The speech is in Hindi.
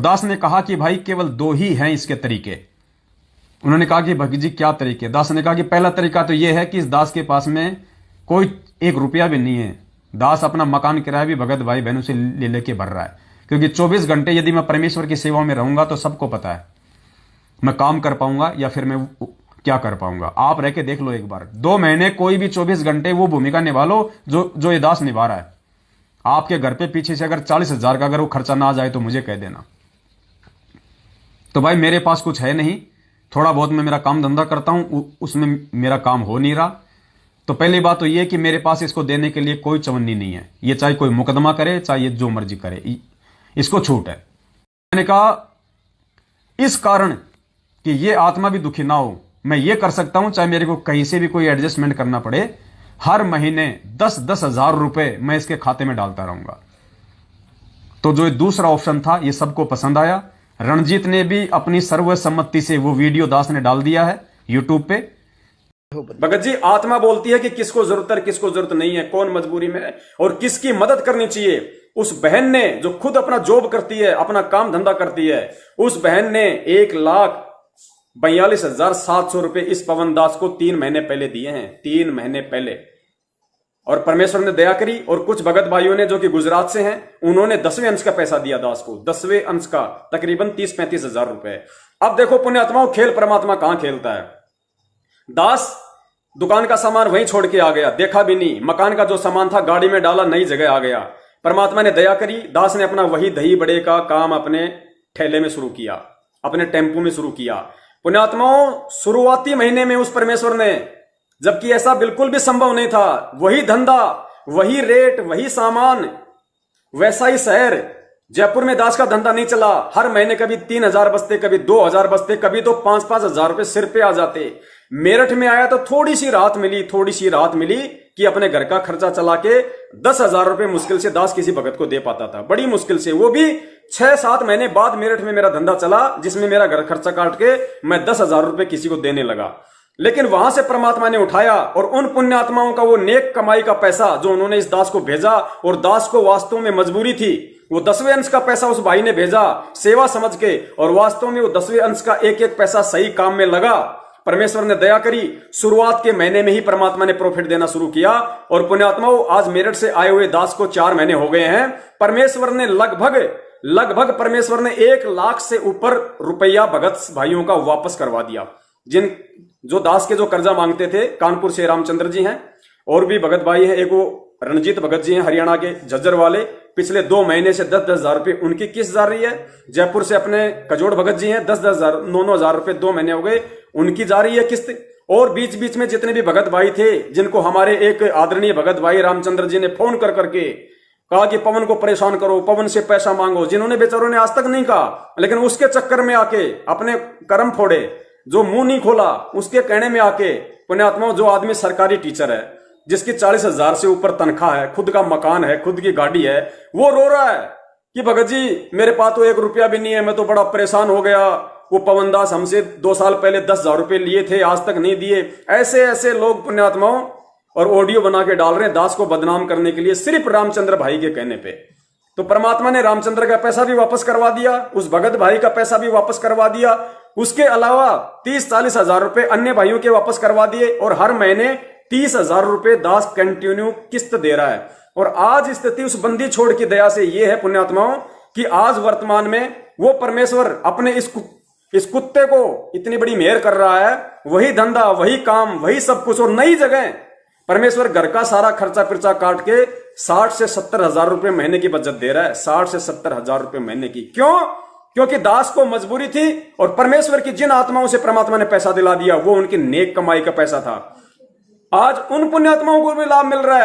दास ने कहा कि भाई केवल दो ही हैं इसके तरीके। उन्होंने कहा कि भगत जी क्या तरीके? दास ने कहा कि पहला तरीका तो यह है कि इस दास के पास में कोई 1 रुपया भी नहीं है। दास अपना मकान किराया भी भगत भाई बहनों से ले लेके भर रहा है, क्योंकि 24 घंटे यदि मैं परमेश्वर की सेवा में रहूंगा तो सबको पता है मैं काम कर पाऊंगा या फिर मैं क्या कर पाऊंगा। आप रह के देख लो एक बार, 2 महीने कोई भी 24 घंटे वो भूमिका निभा लो जो ये दास निभा रहा है। आपके घर पे पीछे से अगर 40,000 का अगर वो खर्चा ना आ जाए तो मुझे कह देना। तो भाई मेरे पास कुछ है नहीं, थोड़ा बहुत मैं मेरा काम धंधा करता हूं, उसमें मेरा काम हो नहीं रहा। तो पहली बात तो ये कि मेरे पास इसको देने के लिए कोई चवन्नी नहीं है। ये चाहे कोई मुकदमा करे, चाहे ये जो मर्जी करे, इसको छूट है। मैंने कहा इस कारण कि ये आत्मा भी दुखी ना हो, मैं ये कर सकता हूं, चाहे मेरे को कहीं से भी कोई एडजस्टमेंट करना पड़े, हर महीने 10-10 हजार रुपए मैं इसके खाते में डालता रहूंगा। तो जो दूसरा ऑप्शन था ये सबको पसंद आया। रणजीत ने भी अपनी सर्वसम्मति से वो वीडियो दास ने डाल दिया है यूट्यूब पे। भगत जी, आत्मा बोलती है कि किसको जरूरत है किसको जरूरत नहीं है, कौन मजबूरी में है और किसकी मदद करनी चाहिए। उस बहन ने जो खुद अपना जॉब करती है, अपना काम धंधा करती है, उस बहन ने 1,42,700 रुपए इस पवन दास को 3 महीने पहले दिए हैं, 3 महीने पहले। और परमेश्वर ने दया करी और कुछ भगत भाइयों ने जो कि गुजरात से हैं, उन्होंने 10वें अंश का पैसा दिया दास को, 10वें अंश का तकरीबन 30-35 हजार रुपए। अब देखो पुण्यात्माओं, खेल परमात्मा कहां खेलता है। दास दुकान का सामान वहीं छोड़ के आ गया, देखा भी नहीं, मकान का जो सामान था गाड़ी में डाला, नई जगह आ गया। परमात्मा ने दया करी, दास ने अपना वही दही बड़े का काम अपने ठेले में शुरू किया, अपने टेम्पो में शुरू किया। पुण्यात्माओं, शुरुआती महीने में उस परमेश्वर ने, जबकि ऐसा बिल्कुल भी संभव नहीं था, वही धंधा, वही रेट, वही सामान, वैसा ही शहर, जयपुर में दास का धंधा नहीं चला। हर महीने कभी 3,000 बचते, कभी 2,000 बचते, कभी तो 5-5 हजार रुपए सिर पे आ जाते। मेरठ में आया तो थोड़ी सी राहत मिली कि अपने घर का खर्चा चला के 10,000 रुपए मुश्किल से दास किसी भगत को दे पाता था, बड़ी मुश्किल से। वो भी 6-7 महीने बाद मेरठ में मेरा धंधा चला, जिसमें मेरा घर खर्चा काट के मैं 10,000 रुपए किसी को देने लगा। लेकिन वहां से परमात्मा ने उठाया और उन पुण्यात्माओं का वो नेक कमाई का पैसा जो उन्होंने इस दास को भेजा, और दास को वास्तव में मजबूरी थी, वो 10वें अंश का पैसा उस भाई ने भेजा सेवा समझ के, और वास्तव में वो 10वें अंश का एक पैसा सही काम में लगा। परमेश्वर ने दया करी, शुरुआत के महीने में ही परमात्मा ने प्रॉफिट देना शुरू किया। और पुण्यात्माओं, आज मेरठ से आए हुए दास को 4 महीने हो गए हैं। परमेश्वर ने लगभग परमेश्वर ने 1 लाख से ऊपर रुपया भगत भाइयों का वापस करवा दिया। जो दास के जो कर्जा मांगते थे, कानपुर से रामचंद्र जी हैं, और भी भगत भाई हैं, एक वो रणजीत भगत जी हैं हरियाणा के झज्जर वाले, पिछले 2 महीने से 10-10 हजार रुपए उनकी किस्त जा रही है। जयपुर से अपने कजोड़ भगत जी हैं, 10-10 हजार 9-9 हजार रुपए 2 महीने हो गए, उनकी जा रही है किस्त। और बीच बीच में जितने भी भगत भाई थे, जिनको हमारे एक आदरणीय भगत भाई रामचंद्र जी ने फोन कर करके कहा कि पवन को परेशान करो, पवन से पैसा मांगो, जिन्होंने बेचारों ने आज तक नहीं कहा, लेकिन उसके चक्कर में आके अपने कर्म फोड़े, जो मुंह नहीं खोला, उसके कहने में आके पुण्यात्माओं, जो आदमी सरकारी टीचर है, जिसकी 40,000 से ऊपर तनख्वाह है, खुद का मकान है, खुद की गाड़ी है, वो रो रहा है कि भगत जी मेरे पास तो 1 रुपया भी नहीं है, मैं तो बड़ा परेशान हो गया। वो पवन दास हमसे 2 साल पहले 10,000 रुपए लिए थे, आज तक नहीं दिए। ऐसे लोग पुण्यात्माओं, और ऑडियो बना के डाल रहे हैं दास को बदनाम करने के लिए, सिर्फ रामचंद्र भाई के कहने पे। तो परमात्मा ने रामचंद्र का पैसा भी वापस करवा दिया, उस भगत भाई का पैसा भी वापस करवा दिया, उसके अलावा 30-40 हजार रुपए अन्य भाइयों के वापस करवा दिए, और हर महीने 30,000 रुपए दास कंटिन्यू किस्त दे रहा है। और आज स्थिति उस बंदी छोड़ की दया से ये है पुण्यात्माओं कि आज वर्तमान में वो परमेश्वर अपने इस कुत्ते को इतनी बड़ी मेहर कर रहा है, वही धंधा, वही काम, वही सब कुछ, और नई जगह परमेश्वर घर का सारा खर्चा पिर्चा काट के 60 से 70 हजार रुपए महीने की बचत दे रहा है, 60 से 70 हजार रुपए महीने की। क्यों? क्योंकि दास को मजबूरी थी, और परमेश्वर की जिन आत्माओं से परमात्मा ने पैसा दिला दिया, वो उनकी नेक कमाई का पैसा था। आज उन पुण्यात्माओं को भी लाभ मिल रहा है।